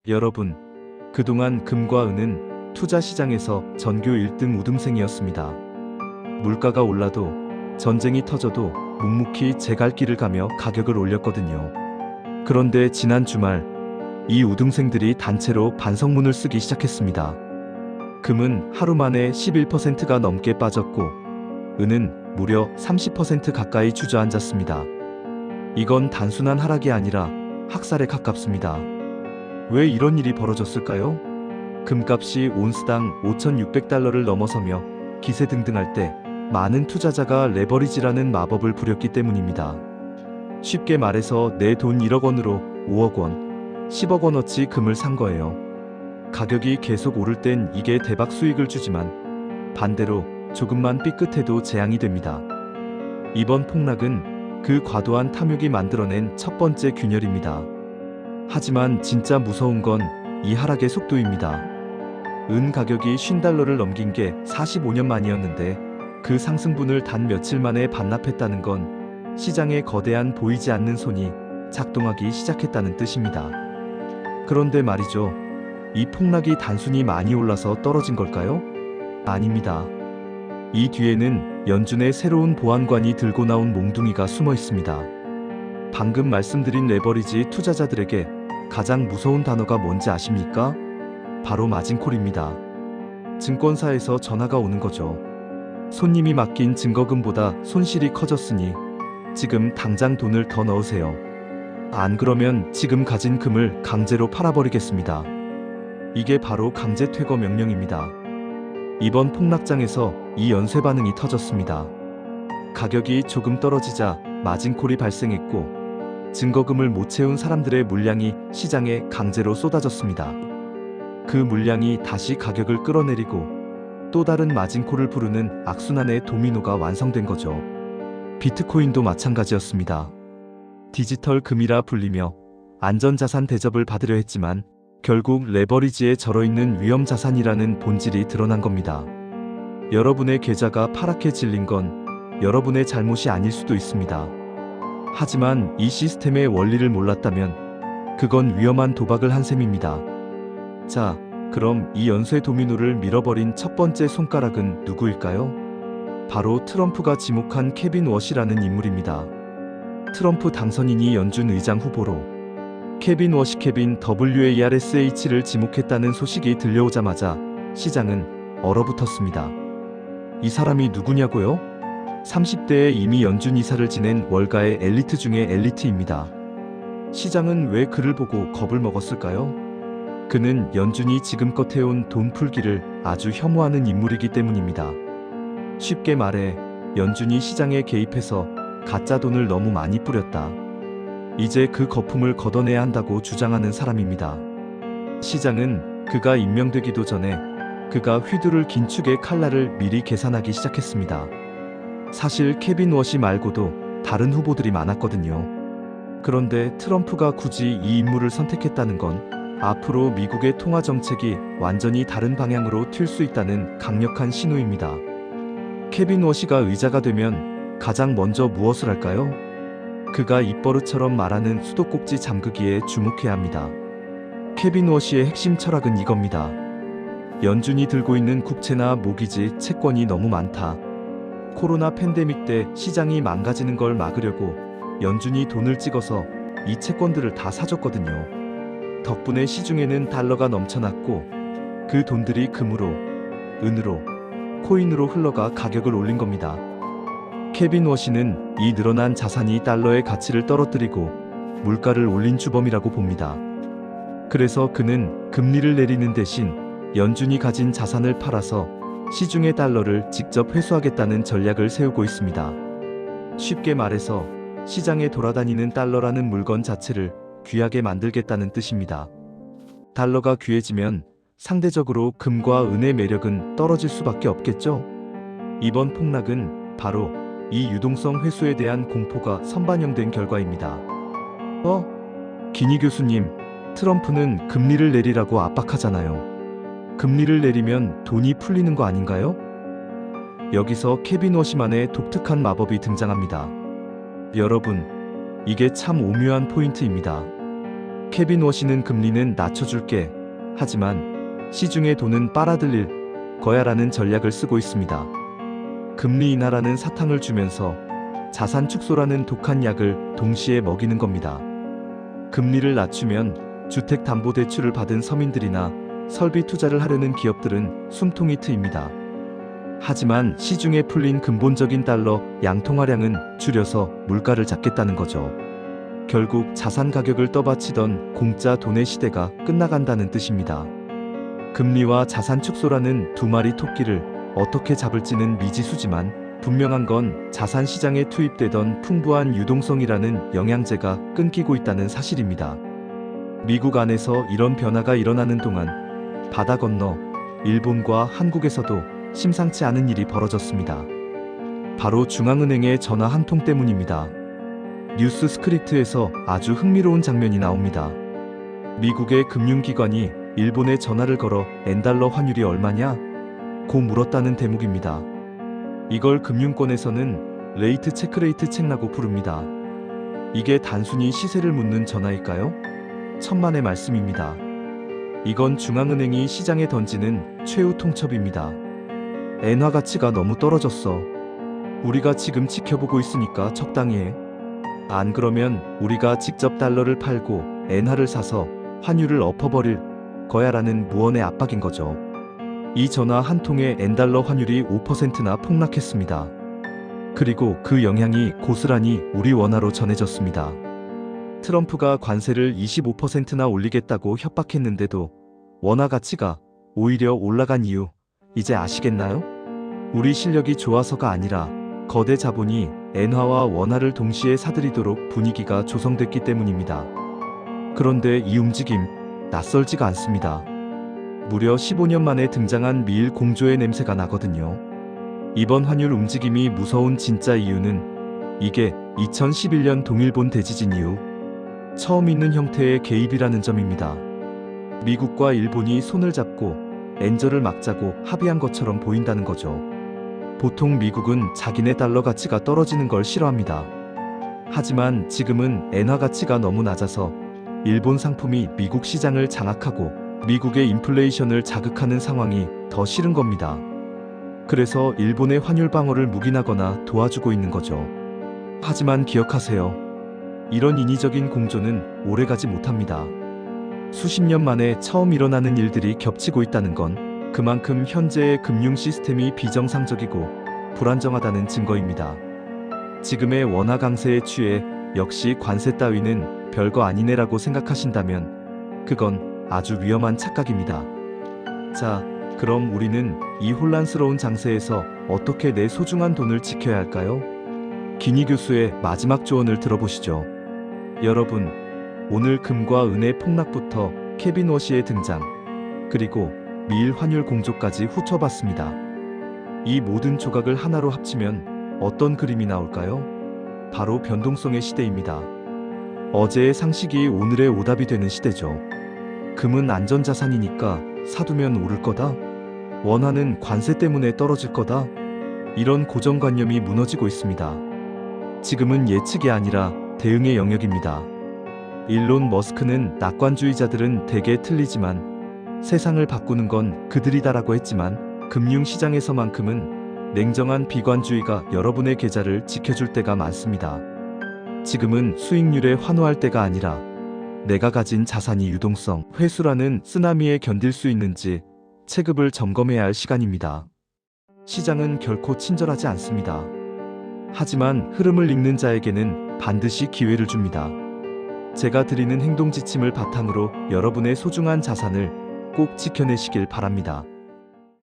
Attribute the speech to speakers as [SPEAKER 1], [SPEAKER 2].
[SPEAKER 1] 여러분, 그동안 금과 은은 투자 시장에서 전교 1등 우등생이었습니다. 물가가 올라도 전쟁이 터져도 묵묵히 제 갈 길을 가며 가격을 올렸거든요. 그런데 지난 주말 이 우등생들이 단체로 반성문을 쓰기 시작했습니다. 금은 하루 만에 11%가 넘게 빠졌고 은은 무려 30% 가까이 주저앉았습니다. 이건 단순한 하락이 아니라 학살에 가깝습니다. 왜 이런 일이 벌어졌을까요? 금값이 온스당 5,600달러를 넘어서며 기세등등할 때 많은 투자자가 레버리지라는 마법을 부렸기 때문입니다. 쉽게 말해서 내 돈 1억 원으로 5억 원, 10억 원어치 금을 산 거예요. 가격이 계속 오를 땐 이게 대박 수익을 주지만 반대로 조금만 삐끗해도 재앙이 됩니다. 이번 폭락은 그 과도한 탐욕이 만들어낸 첫 번째 균열입니다. 하지만 진짜 무서운 건 이 하락의 속도입니다. 은 가격이 50달러를 넘긴 게 45년 만이었는데 그 상승분을 단 며칠 만에 반납했다는 건 시장에 거대한 보이지 않는 손이 작동하기 시작했다는 뜻입니다. 그런데 말이죠. 이 폭락이 단순히 많이 올라서 떨어진 걸까요? 아닙니다. 이 뒤에는 연준의 새로운 보안관이 들고 나온 몽둥이가 숨어 있습니다. 방금 말씀드린 레버리지 투자자들에게 가장 무서운 단어가 뭔지 아십니까? 바로 마진콜입니다. 증권사에서 전화가 오는 거죠. 손님이 맡긴 증거금보다 손실이 커졌으니 지금 당장 돈을 더 넣으세요. 안 그러면 지금 가진 금을 강제로 팔아버리겠습니다. 이게 바로 강제 퇴거 명령입니다. 이번 폭락장에서 이 연쇄 반응이 터졌습니다. 가격이 조금 떨어지자 마진콜이 발생했고 증거금을 못 채운 사람들의 물량이 시장에 강제로 쏟아졌습니다. 그 물량이 다시 가격을 끌어내리고 또 다른 마진콜을 부르는 악순환의 도미노가 완성된 거죠. 비트코인도 마찬가지였습니다. 디지털 금이라 불리며 안전자산 대접을 받으려 했지만 결국 레버리지에 절어있는 위험자산이라는 본질이 드러난 겁니다. 여러분의 계좌가 파랗게 질린 건 여러분의 잘못이 아닐 수도 있습니다. 하지만 이 시스템의 원리를 몰랐다면 그건 위험한 도박을 한 셈입니다. 자, 그럼 이 연쇄 도미노를 밀어버린 첫 번째 손가락은 누구일까요? 바로 트럼프가 지목한 케빈 워시라는 인물입니다. 트럼프 당선인이 연준 의장 후보로 케빈 워시 케빈 WARSH를 지목했다는 소식이 들려오자마자 시장은 얼어붙었습니다. 이 사람이 누구냐고요? 30대에 이미 연준 이사를 지낸 월가의 엘리트 중의 엘리트입니다. 시장은 왜 그를 보고 겁을 먹었을까요? 그는 연준이 지금껏 해온 돈 풀기를 아주 혐오하는 인물이기 때문입니다. 쉽게 말해 연준이 시장에 개입해서 가짜 돈을 너무 많이 뿌렸다. 이제 그 거품을 걷어내야 한다고 주장하는 사람입니다. 시장은 그가 임명되기도 전에 그가 휘두를 긴 축의 칼날을 미리 계산하기 시작했습니다. 사실 케빈 워시 말고도 다른 후보들이 많았거든요. 그런데 트럼프가 굳이 이 인물을 선택했다는 건 앞으로 미국의 통화 정책이 완전히 다른 방향으로 튈 수 있다는 강력한 신호입니다. 케빈 워시가 의자가 되면 가장 먼저 무엇을 할까요? 그가 입버릇처럼 말하는 수도꼭지 잠그기에 주목해야 합니다. 케빈 워시의 핵심 철학은 이겁니다. 연준이 들고 있는 국채나 모기지, 채권이 너무 많다. 코로나 팬데믹 때 시장이 망가지는 걸 막으려고 연준이 돈을 찍어서 이 채권들을 다 사줬거든요. 덕분에 시중에는 달러가 넘쳐났고 그 돈들이 금으로, 은으로, 코인으로 흘러가 가격을 올린 겁니다. 케빈 워시는 이 늘어난 자산이 달러의 가치를 떨어뜨리고 물가를 올린 주범이라고 봅니다. 그래서 그는 금리를 내리는 대신 연준이 가진 자산을 팔아서 시중의 달러를 직접 회수하겠다는 전략을 세우고 있습니다. 쉽게 말해서 시장에 돌아다니는 달러라는 물건 자체를 귀하게 만들겠다는 뜻입니다. 달러가 귀해지면 상대적으로 금과 은의 매력은 떨어질 수밖에 없겠죠? 이번 폭락은 바로 이 유동성 회수에 대한 공포가 선반영된 결과입니다. 기니 교수님, 트럼프는 금리를 내리라고 압박하잖아요. 금리를 내리면 돈이 풀리는 거 아닌가요? 여기서 케빈 워시만의 독특한 마법이 등장합니다. 여러분, 이게 참 오묘한 포인트입니다. 케빈 워시는 금리는 낮춰줄게. 하지만 시중의 돈은 빨아들일 거야라는 전략을 쓰고 있습니다. 금리 인하라는 사탕을 주면서 자산 축소라는 독한 약을 동시에 먹이는 겁니다. 금리를 낮추면 주택담보대출을 받은 서민들이나 설비 투자를 하려는 기업들은 숨통이 트입니다. 하지만 시중에 풀린 근본적인 달러 양통화량은 줄여서 물가를 잡겠다는 거죠. 결국 자산 가격을 떠받치던 공짜 돈의 시대가 끝나간다는 뜻입니다. 금리와 자산 축소라는 두 마리 토끼를 어떻게 잡을지는 미지수지만 분명한 건 자산 시장에 투입되던 풍부한 유동성이라는 영양제가 끊기고 있다는 사실입니다. 미국 안에서 이런 변화가 일어나는 동안 바다 건너 일본과 한국에서도 심상치 않은 일이 벌어졌습니다. 바로 중앙은행의 전화 한 통 때문입니다. 뉴스 스크립트에서 아주 흥미로운 장면이 나옵니다. 미국의 금융기관이 일본에 전화를 걸어 엔달러 환율이 얼마냐? 고 물었다는 대목입니다. 이걸 금융권에서는 레이트 체크라고 부릅니다. 이게 단순히 시세를 묻는 전화일까요? 천만의 말씀입니다. 이건 중앙은행이 시장에 던지는 최후 통첩입니다. 엔화 가치가 너무 떨어졌어. 우리가 지금 지켜보고 있으니까 적당히 해. 안 그러면 우리가 직접 달러를 팔고 엔화를 사서 환율을 엎어버릴 거야라는 무언의 압박인 거죠. 이 전화 한 통에 엔달러 환율이 5%나 폭락했습니다. 그리고 그 영향이 고스란히 우리 원화로 전해졌습니다. 트럼프가 관세를 25%나 올리겠다고 협박했는데도 원화 가치가 오히려 올라간 이유 이제 아시겠나요? 우리 실력이 좋아서가 아니라 거대 자본이 엔화와 원화를 동시에 사들이도록 분위기가 조성됐기 때문입니다. 그런데 이 움직임 낯설지가 않습니다. 무려 15년 만에 등장한 미일 공조의 냄새가 나거든요. 이번 환율 움직임이 무서운 진짜 이유는 이게 2011년 동일본 대지진 이후 처음 있는 형태의 개입이라는 점입니다. 미국과 일본이 손을 잡고 엔저를 막자고 합의한 것처럼 보인다는 거죠. 보통 미국은 자기네 달러 가치가 떨어지는 걸 싫어합니다. 하지만 지금은 엔화 가치가 너무 낮아서 일본 상품이 미국 시장을 장악하고 미국의 인플레이션을 자극하는 상황이 더 싫은 겁니다. 그래서 일본의 환율 방어를 묵인하거나 도와주고 있는 거죠. 하지만 기억하세요. 이런 인위적인 공조는 오래가지 못합니다. 수십 년 만에 처음 일어나는 일들이 겹치고 있다는 건 그만큼 현재의 금융 시스템이 비정상적이고 불안정하다는 증거입니다. 지금의 원화 강세에 취해 역시 관세 따위는 별거 아니네라고 생각하신다면 그건 아주 위험한 착각입니다. 자, 그럼 우리는 이 혼란스러운 장세에서 어떻게 내 소중한 돈을 지켜야 할까요? 기니 교수의 마지막 조언을 들어보시죠. 여러분, 오늘 금과 은의 폭락부터 케빈 워시의 등장, 그리고 미일 환율 공조까지 훑어봤습니다. 이 모든 조각을 하나로 합치면 어떤 그림이 나올까요? 바로 변동성의 시대입니다. 어제의 상식이 오늘의 오답이 되는 시대죠. 금은 안전자산이니까 사두면 오를 거다. 원화는 관세 때문에 떨어질 거다. 이런 고정관념이 무너지고 있습니다. 지금은 예측이 아니라 대응의 영역입니다. 일론 머스크는 낙관주의자들은 대개 틀리지만 세상을 바꾸는 건 그들이다라고 했지만 금융시장에서만큼은 냉정한 비관주의가 여러분의 계좌를 지켜줄 때가 많습니다. 지금은 수익률에 환호할 때가 아니라 내가 가진 자산이 유동성, 회수라는 쓰나미에 견딜 수 있는지 체급을 점검해야 할 시간입니다. 시장은 결코 친절하지 않습니다. 하지만 흐름을 읽는 자에게는 반드시 기회를 줍니다. 제가 드리는 행동 지침을 바탕으로 여러분의 소중한 자산을 꼭 지켜내시길 바랍니다.